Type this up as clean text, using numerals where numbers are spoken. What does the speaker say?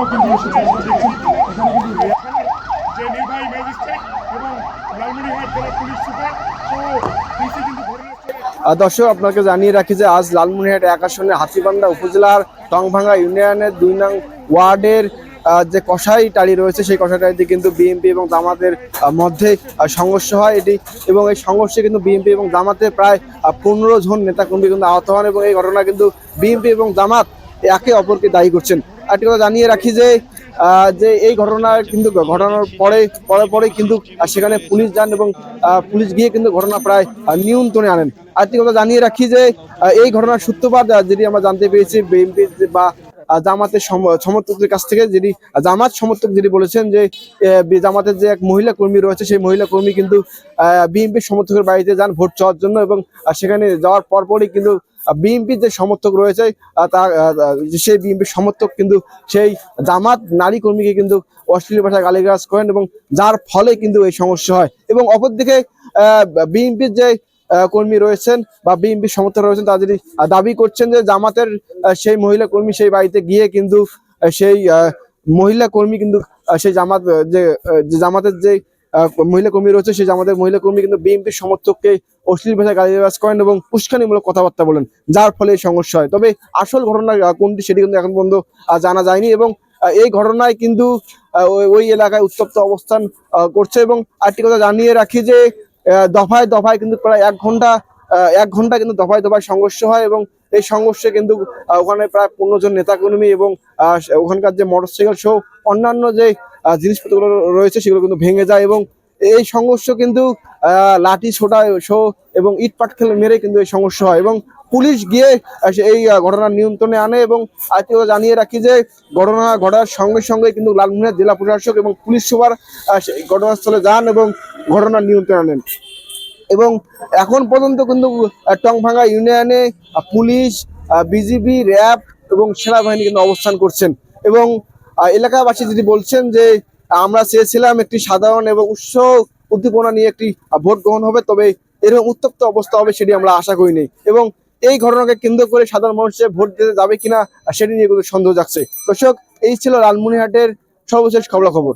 পুলিশরাও কিন্তু এসেছে। আপনারা দেখছেন এখানে কিন্তু যে নির্বাহী ম্যাজিস্ট্রেট এবং লালমনিরহাট জেলার পুলিশ সুপার সহ ডিসি কিন্তু ঘটনাস্থলে। দর্শক আপনাকে জানিয়ে রাখি যে আজ লালমনিরহাট এক আসনে হাতীবান্ধা উপজেলার টংভাঙ্গা ইউনিয়নের ২ নং ওয়ার্ডের যে কসাইটারি রয়েছে সেই কসাইটারিতে কিন্তু বিএনপি এবং জামাতের মধ্যে সংঘর্ষ হয় এটি, এবং এই সংঘর্ষে কিন্তু বিএনপি এবং জামাতের প্রায় ১৫ জন নেতাকর্মী কিন্তু আহত হন, এবং এই ঘটনা কিন্তু বিএনপি এবং জামাত একে অপরকে দায়ী করছেন। আরেকটি কথা জানিয়ে রাখি যে এই ঘটনা কিন্তু ঘটনার পরে কিন্তু সেখানে পুলিশ যান এবং পুলিশ গিয়ে কিন্তু ঘটনা প্রায় নিয়ন্ত্রণে আনেন। আরেকটি কথা জানিয়ে রাখি যে এই ঘটনার সূত্রপাত যেটি আমরা জানতে পেরেছি বিএনপি বা জামাতের সমর্থকদের কাছ থেকে, যেটি জামাত সমর্থক যেটি বলেছেন যে জামাতের যে এক মহিলা কর্মী রয়েছে সেই মহিলা কর্মী কিন্তু বিএনপির সমর্থকের বাড়িতে যান ভোট চাওয়ার জন্য, এবং সেখানে যাওয়ার পরপরই কিন্তু বিএনপির যে সমর্থক রয়েছে সেই বিএনপির সমর্থক কিন্তু সেই জামাত নারী কর্মীকে কিন্তু অশ্লীল ভাষায় গালিগালাজ করেন, এবং যার ফলে কিন্তু এই সমস্যা হয়। এবং অপরদিকে বিএনপির যে কর্মী রয়েছেন বা বিএনপির সমর্থক রয়েছেন তারা যদি দাবি করছেন যে জামাতের সেই মহিলা কর্মী সেই বাড়িতে গিয়ে কিন্তু সেই মহিলা কর্মী কিন্তু সেই জামাতের যে মহিলা কর্মী রয়েছে সেই জামাতের মহিলা কর্মী কিন্তু বিএনপির সমর্থককে অশ্লীল ভাষায় গালিগালাজ করেন এবং উস্কানিমূলক কথাবার্তা বলেন, যার ফলে এই সংঘর্ষ হয়। তবে আসল ঘটনা কোনটি সেটি কিন্তু এখন পর্যন্ত জানা যায়নি, এবং এই ঘটনায় কিন্তু ওই এলাকায় উত্তপ্ত অবস্থান করছে। এবং আরেকটি কথা জানিয়ে রাখি যে দফায় দফায় কিন্তু প্রায় ১ ঘন্টা কিন্তু দফায় দফায় সংঘর্ষ হয়, এবং এই সংঘর্ষে কিন্তু ওখানে প্রায় ১৫ জন নেতাকর্মী এবং ওখানকার যে মোটরসাইকেল সহ অন্যান্য যে জিনিসপত্রগুলো রয়েছে সেগুলো কিন্তু ভেঙে যায়, এবং এই সংঘর্ষ কিন্তু লাঠি ছোটা সহ এবং ইট পাটকেল মেরে কিন্তু এই সংঘর্ষ হয়, এবং পুলিশ গিয়ে এই ঘটনার নিয়ন্ত্রণে আনে। এবং আরেকটি কথা জানিয়ে রাখি যে ঘটনা ঘটার সঙ্গে সঙ্গে কিন্তু লালমনিরহাট জেলা প্রশাসক এবং পুলিশ সুপার ঘটনাস্থলে যান এবং ঘটনার নিয়ন্ত্রণে আনেন। এবং এখন পর্যন্ত কিন্তু টংভাঙ্গা ইউনিয়নে পুলিশ, বিজিবি, র্যাব এবং সেনাবাহিনী কিন্তু অবস্থান করছেন, এবং এলাকাবাসী যদি বলছেন যে আমরা চেয়েছিলাম একটি সাধারণ এবং উৎস উদ্দীপনা নিয়ে একটি ভোট গ্রহণ হবে, তবে এরকম উত্তপ্ত অবস্থা হবে সেটি আমরা আশা করিনি, এবং এই ঘটনাকে কেন্দ্র করে সাধারণ মানুষের ভোট দিতে যাবে কিনা সেটি নিয়ে কিন্তু সন্দেহ যাচ্ছে। দর্শক, এই ছিল লালমনিরহাটের সর্বশেষ খবরাখবর।